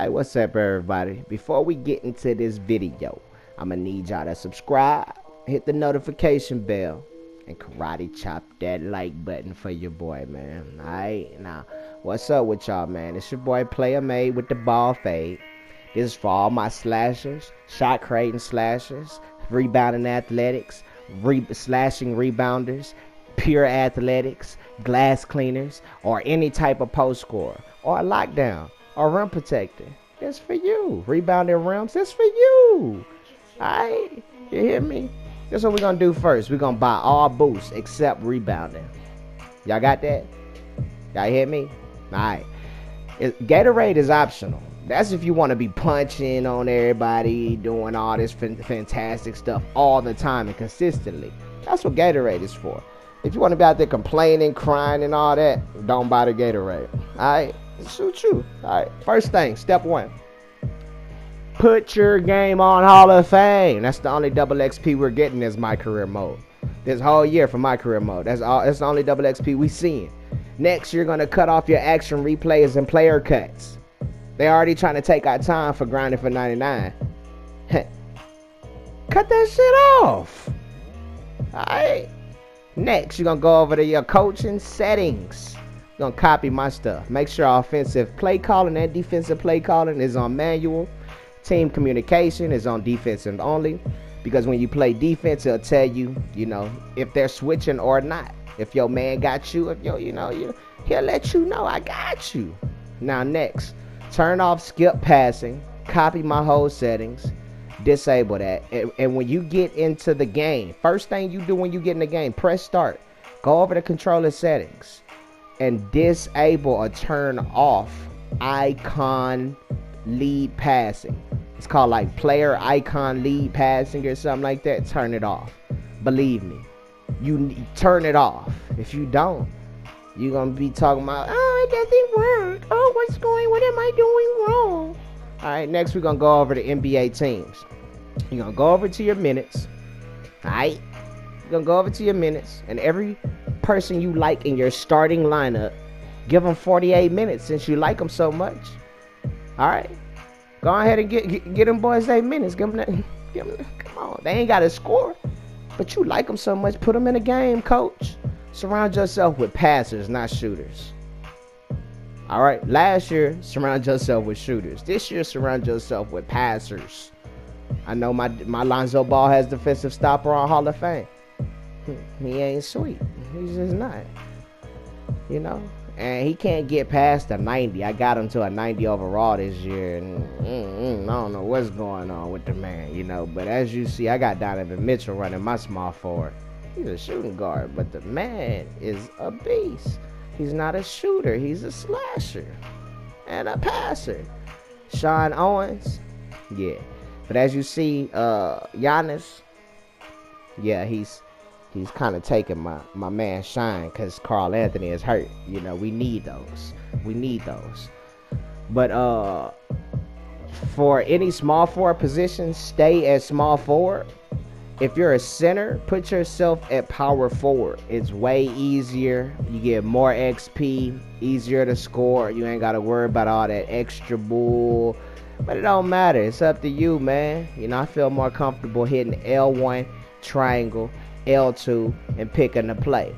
Hey, what's up, everybody? Before we get into this video, I'm gonna need y'all to subscribe, hit the notification bell, and karate chop that like button for your boy, man. Alright, now, what's up with y'all, man? It's your boy PlayerMade with the ball fade. This is for all my slashers, shot creating slashers, rebounding athletics, slashing rebounders, pure athletics, glass cleaners, or any type of post scorer, or a lockdown, or rim protector. It's for you. Rebounding rims, it's for you. Alright, you hear me? That's what we're gonna do first. We're gonna buy all boosts except rebounding. Y'all got that? Y'all hear me? Alright. Gatorade is optional. That's if you want to be punching on everybody, doing all this fantastic stuff all the time and consistently. That's what Gatorade is for. If you want to be out there complaining, crying, and all that, don't buy the Gatorade. Alright? Suit you. Alright. First thing, step one. Put your game on Hall of Fame. That's the only double XP we're getting is MyCareer mode. This whole year for MyCareer mode. That's the only double XP we seeing. Next, you're gonna cut off your action replays and player cuts. They already trying to take our time for grinding for 99. Cut that shit off. Alright. Next, you're gonna go over to your coaching settings. You're gonna copy my stuff. Make sure offensive play calling and defensive play calling is on manual. Team communication is on defensive only. Because when you play defense, it'll tell you, if they're switching or not. If your man got you, he'll let you know I got you. Now next, turn off skip passing. Copy my whole settings. Disable that. And when you get into the game, first thing you do when you get in the game, press start. Go over to controller settings and disable or turn off icon lead passing. It's called like player icon lead passing or something like that. Turn it off. Believe me, you turn it off. If you don't, you're gonna be talking about, oh, it doesn't work. Oh, what am I doing wrong? Alright, next we're gonna go over to NBA teams. You're gonna go over to your minutes. Alright? You're gonna go over to your minutes, and every person you like in your starting lineup, give them 48 minutes since you like them so much. Alright? Go ahead and get them boys 8 minutes. Give them, come on. They ain't got to score, but you like them so much. Put them in a game, coach. Surround yourself with passers, not shooters. Alright? Last year, surround yourself with shooters. This year, surround yourself with passers. I know my Lonzo Ball has defensive stopper on Hall of Fame. He ain't sweet. He's just not. And he can't get past a 90. I got him to a 90 overall this year. And I don't know what's going on with the man, But as you see, I got Donovan Mitchell running my small forward. He's a shooting guard, but the man is a beast. He's not a shooter. He's a slasher and a passer. Sean Owens, yeah. But as you see, Giannis, yeah, he's kind of taking my man shine because Karl Anthony is hurt. We need those. But for any small forward position, stay at small forward. If you're a center, put yourself at power forward. It's way easier. You get more XP, easier to score. You ain't got to worry about all that extra bull. But it don't matter. It's up to you, man. I feel more comfortable hitting L1, triangle, L2, and picking the play.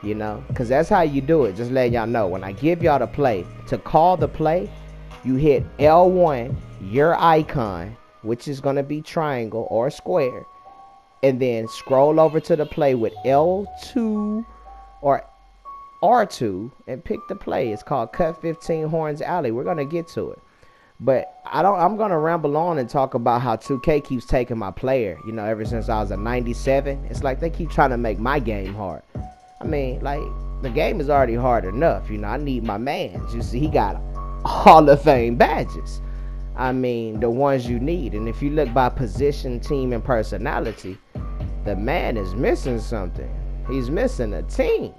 Because that's how you do it. Just letting y'all know. When I give y'all the play, to call the play, you hit L1, your icon, which is going to be triangle or square. And then scroll over to the play with L2 or R2 and pick the play. It's called Cut 15 Horns Alley. We're going to get to it. But I'm going to ramble on and talk about how 2K keeps taking my player. Ever since I was a 97, it's like they keep trying to make my game hard. I mean, like, the game is already hard enough. I need my mans. You see, he got Hall of Fame badges. I mean, the ones you need. And if you look by position, team, and personality, the man is missing something. He's missing a team.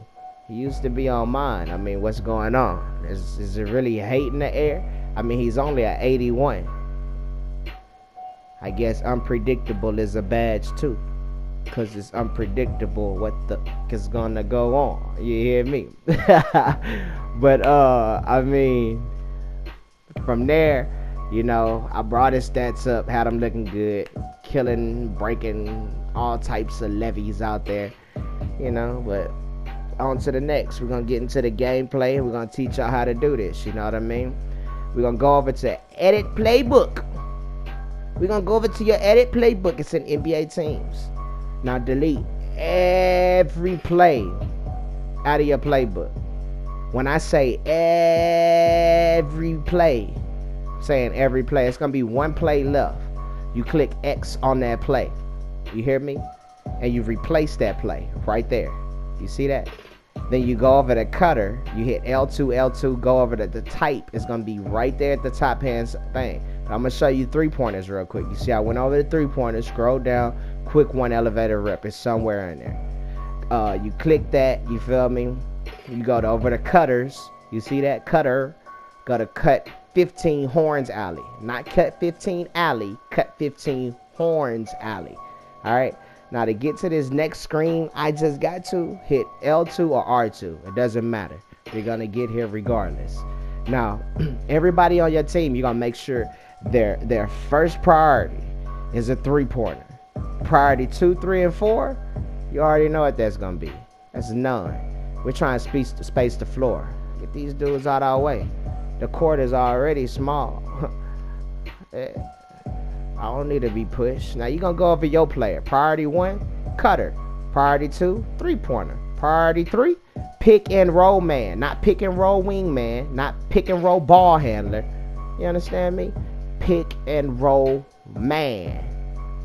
He used to be on mine. I mean, what's going on? Is it really hate in the air? I mean, he's only at 81. I guess unpredictable is a badge too. Because it's unpredictable what the is gonna go on. You hear me? But, I mean, from there, You know, I brought his stats up, had him looking good, killing, breaking all types of levies out there, you know. But on to the next. We're going to get into the gameplay, and we're going to teach y'all how to do this, you know what I mean? We're going to go over to Edit Playbook. We're going to go over to your Edit Playbook. It's in NBA teams. Now delete every play out of your playbook. When I say every play, I'm saying every play, it's going to be one play left. You click X on that play. You hear me? And you replace that play right there. You see that? Then you go over the cutter. You hit L2, go over to the type. It's going to be right there at the top hand thing. I'm going to show you three-pointers real quick. You see I went over the three-pointers, scroll down, quick one elevator rip. It's somewhere in there. You click that, you feel me? You go to over the cutters. You see that? Cutter. Go to cut 15 horns alley. Not cut 15 alley, cut 15 horns alley. Alright? Now to get to this next screen I just got to, hit L2 or R2. It doesn't matter. You're going to get here regardless. Now, everybody on your team, you're going to make sure their first priority is a three-pointer. Priority 2, 3, and 4, you already know what that's going to be. That's none. We're trying to space the floor. Get these dudes out of our way. The court is already small. I don't need to be pushed. Now you're going to go over your player. Priority 1, cutter. Priority 2, three-pointer. Priority 3, pick and roll man. Not pick and roll wing man. Not pick and roll ball handler. You understand me? Pick and roll man.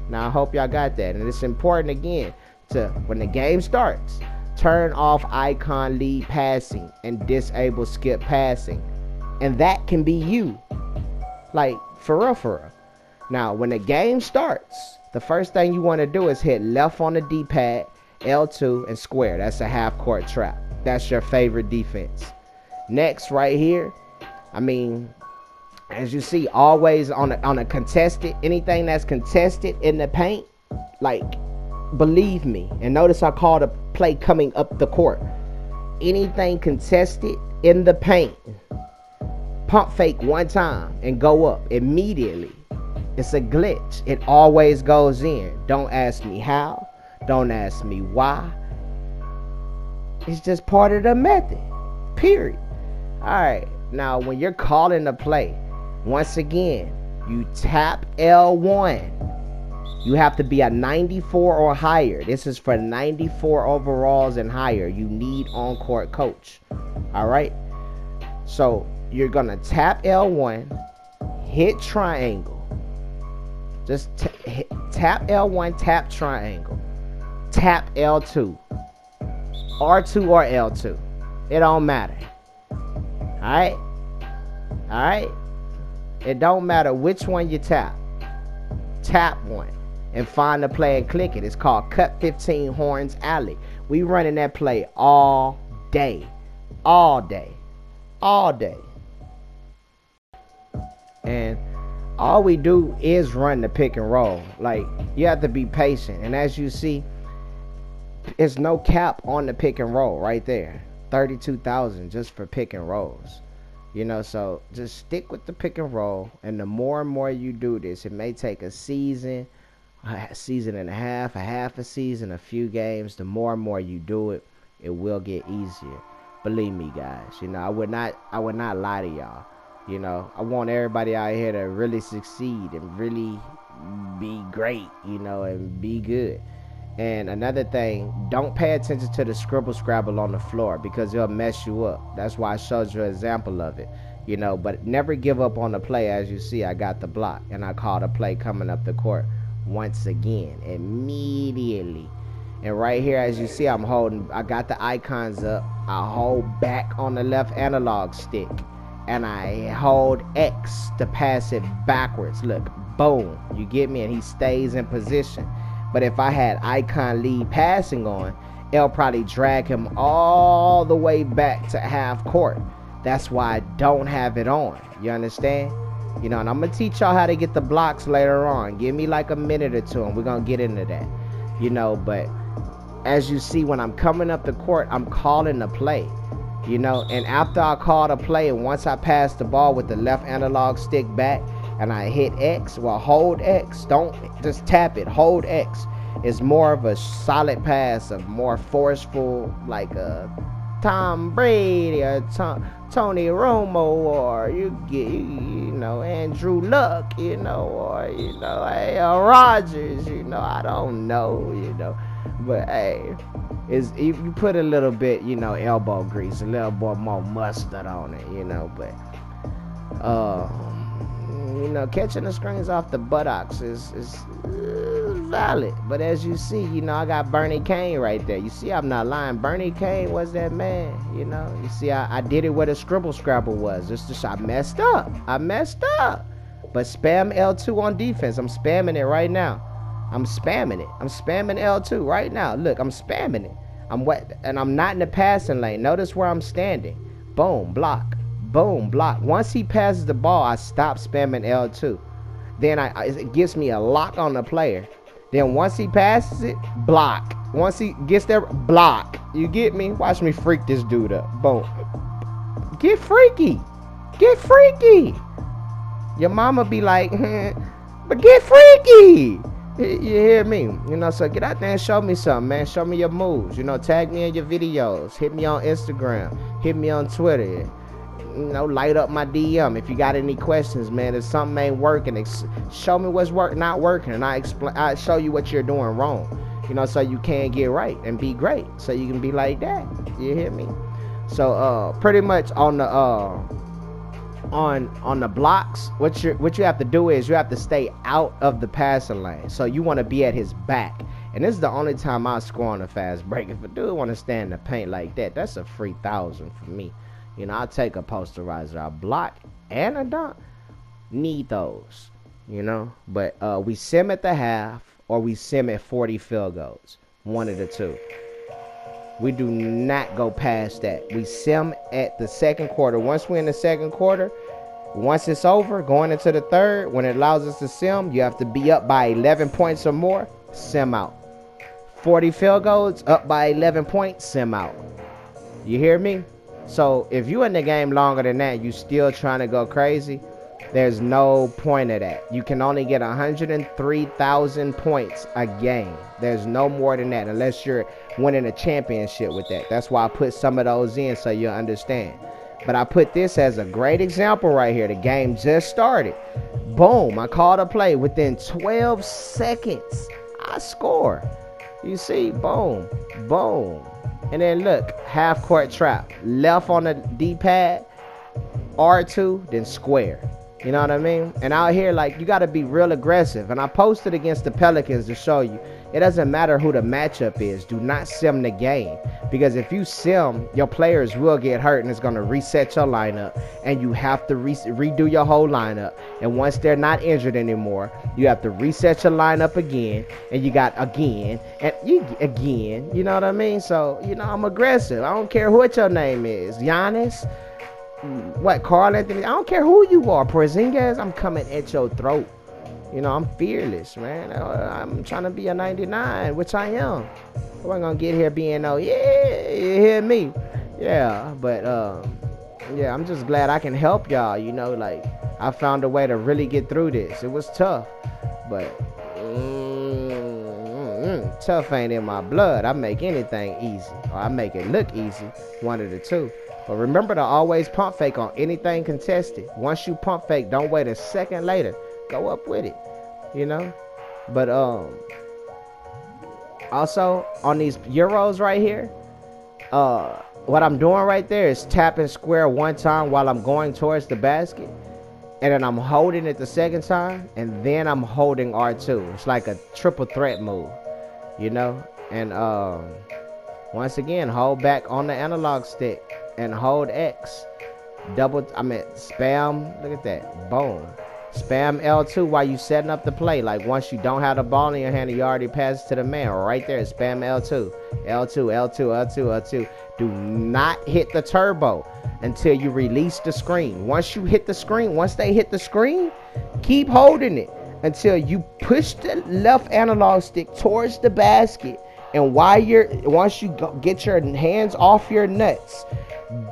Now I hope y'all got that. And it's important again to, when the game starts, turn off icon lead passing and disable skip passing. And that can be you. Like, for real, for real. Now, when the game starts, the first thing you want to do is hit left on the D-pad, L2, and square. That's a half-court trap. That's your favorite defense. Next, right here, I mean, as you see, always on a contested, anything that's contested in the paint, like, believe me, and notice I called a play coming up the court. Anything contested in the paint, pump fake one time and go up immediately. It's a glitch. It always goes in. Don't ask me how. Don't ask me why. It's just part of the method. Period. Alright. Now when you're calling the play, once again, you tap L1. You have to be a 94 or higher. This is for 94 overalls and higher. You need on-court coach. Alright. So you're gonna tap L1, hit triangle. Just tap L1, tap triangle, tap L2, R2 or L2. It don't matter. Alright? Alright? It don't matter which one you tap. Tap one and find the play and click it. It's called Cut 15 Horns Alley. We running that play all day. All day. All day. And all we do is run the pick and roll. Like, you have to be patient. And as you see, there's no cap on the pick and roll right there. 32,000 just for pick and rolls. You know, so just stick with the pick and roll. And the more and more you do this, it may take a season and a half a season, a few games. The more and more you do it, it will get easier. Believe me, guys. You know, I would not lie to y'all. You know, I want everybody out here to really succeed and really be great, you know, and be good. And another thing, don't pay attention to the scribble scrabble on the floor because it'll mess you up. That's why I showed you an example of it, you know. But never give up on the play. As you see, I got the block and I called a play coming up the court once again, immediately. And right here, as you see, I got the icons up. I hold back on the left analog stick. And I hold X to pass it backwards. Look, boom, you get me? And he stays in position. But if I had icon lead passing on, it'll probably drag him all the way back to half court. That's why I don't have it on. You understand? You know, and I'm going to teach y'all how to get the blocks later on. Give me like a minute or two and we're going to get into that. You know, but as you see, when I'm coming up the court, I'm calling the play. You know, and after I call the play, and once I pass the ball with the left analog stick back, and I hit X, well, hold X. Don't just tap it. Hold X. It's more of a solid pass, a more forceful, like a Tom Brady or Tony Romo, or you get, you know, Andrew Luck, you know, or, you know, hey, Rodgers, you know, I don't know, you know, but hey, is if you put a little bit, you know, elbow grease, a little bit more mustard on it, you know, but you know, catching the screens off the buttocks is valid. But as you see, you know, I got Bernie Kane right there. You see, I'm not lying. Bernie Kane was that man, you know. You see, I did it where the scribble scrabble was. I messed up. But spam L2 on defense. I'm spamming it right now. I'm spamming it. I'm spamming L2 right now. Look, I'm spamming it. I'm wet, and I'm not in the passing lane. Notice where I'm standing. Boom, block. Boom, block. Once he passes the ball, I stop spamming L2. Then it gives me a lock on the player. Then once he passes it, block. Once he gets there, block. You get me? Watch me freak this dude up. Boom. Get freaky. Get freaky. Your mama be like, but get freaky. You hear me? You know, so get out there and show me something, man. Show me your moves. You know, tag me in your videos. Hit me on Instagram. Hit me on Twitter. You know, light up my DM if you got any questions, man. If something ain't working, show me what's not working, and I show you what you're doing wrong. You know, so you can get right and be great. So you can be like that. You hear me? So pretty much on the on the blocks, what you have to do is you have to stay out of the passing lane. So you want to be at his back. And this is the only time I score on a fast break. If a dude want to stand in the paint like that, that's a free 1,000 for me. You know, I'll take a posterizer. I'll block and a dunk. Need those, you know. But we sim at the half or we sim at 40 field goals. One of the two. We do not go past that. We sim at the second quarter. Once we're in the second quarter, once it's over, going into the third, when it allows us to sim, you have to be up by 11 points or more, sim out. 40 field goals, up by 11 points, sim out. You hear me? So if you in the game longer than that, you still trying to go crazy, there's no point of that. You can only get 103,000 points a game. There's no more than that unless you're winning a championship with that. That's why I put some of those in so you'll understand. But I put this as a great example right here. The game just started. Boom, I called a play. Within 12 seconds, I score. You see, boom, boom. And then look, half court trap. Left on the D-pad, R2, then square. You know what I mean? And out here, like, you got to be real aggressive. And I posted against the Pelicans to show you. It doesn't matter who the matchup is. Do not sim the game. Because if you sim, your players will get hurt and it's going to reset your lineup. And you have to redo your whole lineup. And once they're not injured anymore, you have to reset your lineup again. And you got again. And you again. You know what I mean? So, you know, I'm aggressive. I don't care what your name is. Giannis. What, Carl Anthony? I don't care who you are. Porzingis, I'm coming at your throat. You know, I'm fearless, man. I'm trying to be a 99, which I am. I wasn't gonna get here being yeah, you hear me? Yeah, but yeah, I'm just glad I can help y'all. You know, like, I found a way to really get through this. It was tough, but tough ain't in my blood. I make anything easy, or I make it look easy. One of the two. But remember to always pump fake on anything contested. Once you pump fake, don't wait a second later. Go up with it, you know. But also on these Euros right here, what I'm doing right there is tapping square one time while I'm going towards the basket. And then I'm holding it the second time. And then I'm holding R2. It's like a triple threat move, you know. And once again, hold back on the analog stick. And hold X. Spam. Look at that. Boom. Spam L2 while you setting up the play. Like, once you don't have the ball in your hand, you already pass it to the man. Right there. Spam L2. L2, L2, L2, L2. Do not hit the turbo until you release the screen. Once you hit the screen, once they hit the screen, keep holding it until you push the left analog stick towards the basket. And once you get your hands off your nuts,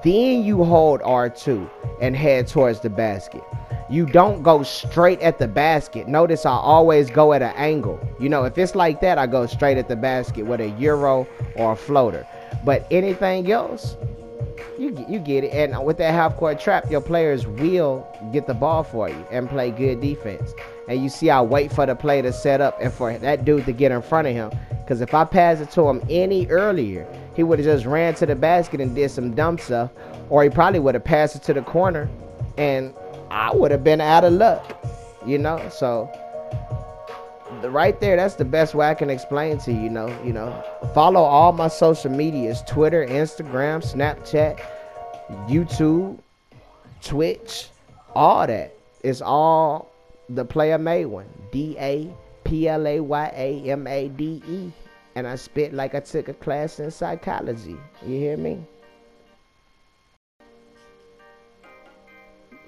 then you hold R2 and head towards the basket. you don't go straight at the basket. Notice I always go at an angle. You know, if it's like that, I go straight at the basket with a euro or a floater. But anything else, you get it. And with that half-court trap, your players will get the ball for you and play good defense. And you see I wait for the play to set up and for that dude to get in front of him. Because if I pass it to him any earlier, he would have just ran to the basket and did some dumb stuff. Or he probably would have passed it to the corner and I would have been out of luck, you know. So right there, that's the best way I can explain to you. You know, follow all my social medias: Twitter, Instagram, Snapchat, YouTube, Twitch, all that. It's all DaplayaMade1, DAPLAYAMADE, and I spit like I took a class in psychology. You hear me?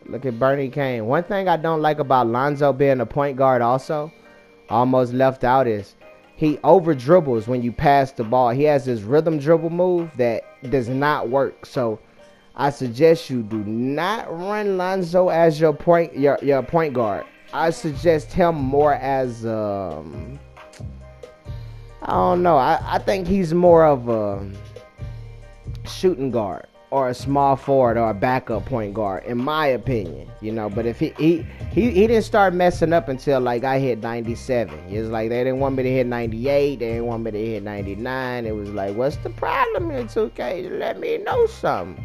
Look at Bernie Kane. One thing I don't like about Lonzo being a point guard also, almost left out, is he over dribbles when you pass the ball. He has this rhythm dribble move that does not work. So I suggest you do not run Lonzo as your point guard. I suggest him more as I don't know. I think he's more of a shooting guard, or a small forward, or a backup point guard, in my opinion, you know. But if he didn't start messing up until like I hit 97. It was like they didn't want me to hit 98, they didn't want me to hit 99. It was like, what's the problem in 2K? Let me know something,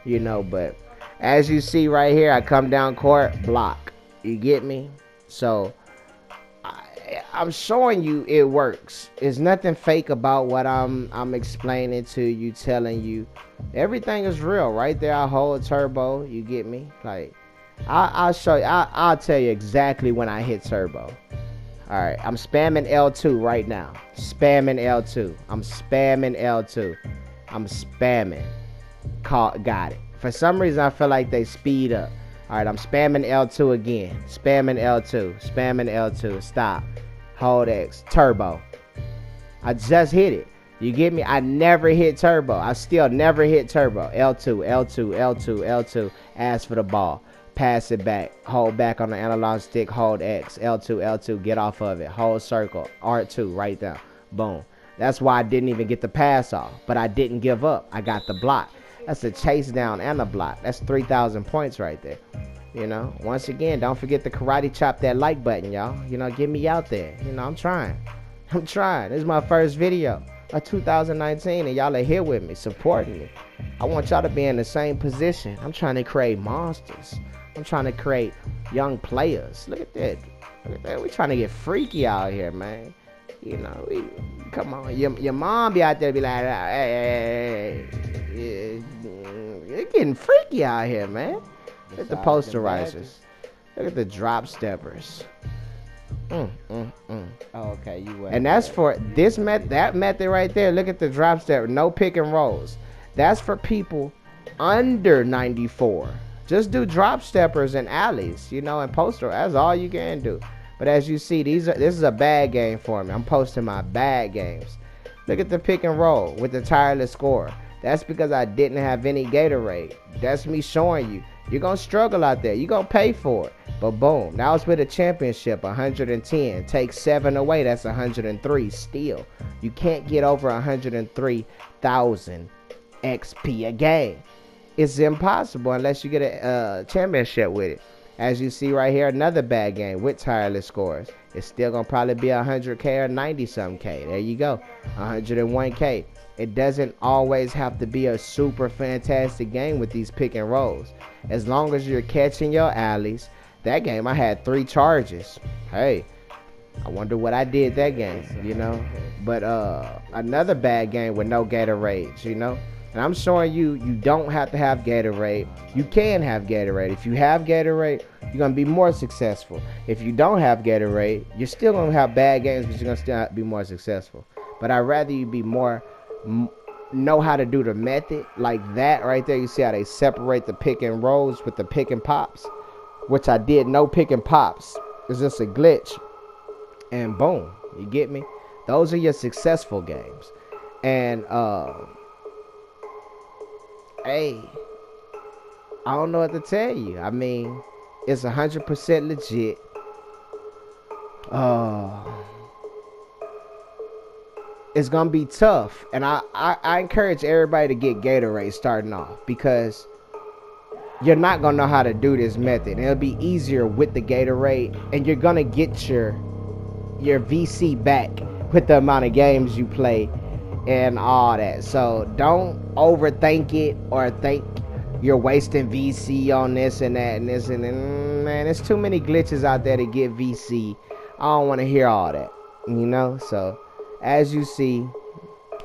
you know. But as you see right here, I come down court, block. You get me? So I'm showing you it works. There's nothing fake about what I'm explaining to you, telling you. Everything is real right there. I hold turbo. You get me? Like I'll show you. I'll tell you exactly when I hit turbo. All right, I'm spamming L2 right now. Spamming L2. I'm spamming L2. I'm spamming. Got it. For some reason, I feel like they speed up. All right, I'm spamming L2 again. Spamming L2. Spamming L2. Stop. Hold X. Turbo. I just hit it. You get me? I never hit turbo. I still never hit turbo. L2, L2, L2, L2. Ask for the ball. Pass it back. Hold back on the analog stick. Hold X. L2, L2. Get off of it. Hold circle. R2 right there. Boom. That's why I didn't even get the pass off. But I didn't give up. I got the block. That's a chase down and a block. That's 3,000 points right there. You know, once again, don't forget to karate chop that like button, y'all. You know, get me out there. You know, I'm trying. This is my first video of 2019, and y'all are here with me, supporting me. I want y'all to be in the same position. I'm trying to create monsters. I'm trying to create young players. Look at that. Look at that. We trying to get freaky out here, man. You know, come on. Your mom be out there be like, hey, you're getting freaky out here, man. Look at the posterizers. Look at the drop steppers. Oh, okay, you went. And that's for this that method right there. Look at the drop step. No pick and rolls. That's for people under 94. Just do drop steppers and alleys, you know, and poster. That's all you can do. But as you see, this is a bad game for me. I'm posting my bad games. Look at the pick and roll with the tireless scorer. That's because I didn't have any Gatorade. That's me showing you. You're going to struggle out there. You're going to pay for it. But boom. Now it's with a championship. 110. Take 7 away. That's 103 still. You can't get over 103,000 XP a game. It's impossible unless you get a championship with it. As you see right here, another bad game with tireless scores. It's still going to probably be 100K or 90-something K. There you go. 101K. It doesn't always have to be a super fantastic game with these pick and rolls. As long as you're catching your alleys. That game, I had 3 charges. Hey, I wonder what I did that game, you know. But another bad game with no Gatorades, you know. And I'm showing you, you don't have to have Gatorade. You can have Gatorade. If you have Gatorade, you're going to be more successful. If you don't have Gatorade, you're still going to have bad games, but you're going to still be more successful. But I'd rather you be more, know how to do the method like that right there. You see how they separate the pick and rolls with the pick and pops, which I did no pick and pops. It's just a glitch. And boom, you get me? Those are your successful games. And, hey, I don't know what to tell you. I mean, It's 100% legit. It's gonna be tough, and I encourage everybody to get Gatorade starting off, because you're not gonna know how to do this method. And it'll be easier with the Gatorade, and you're gonna get your VC back with the amount of games you play and all that. So don't overthink it or think you're wasting VC on this and that and this and then. Man, there's too many glitches out there to get VC. I don't want to hear all that, you know. So as you see,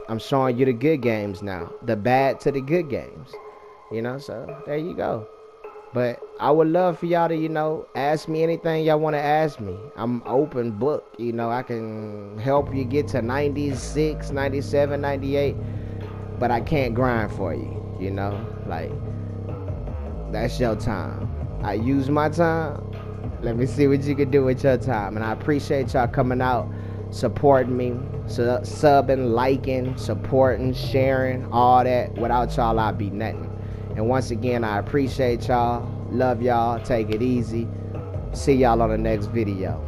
I'm showing you the good games now, the bad to the good games, you know. So there you go. But I would love for y'all to, you know, ask me anything y'all want to ask me. I'm open book, you know. I can help you get to 96, 97, 98, but I can't grind for you, you know. Like, that's your time. I use my time. Let me see what you can do with your time. And I appreciate y'all coming out, supporting me, subbing, liking, supporting, sharing, all that. Without y'all, I'd be nothing. And once again, I appreciate y'all. Love y'all. Take it easy. See y'all on the next video.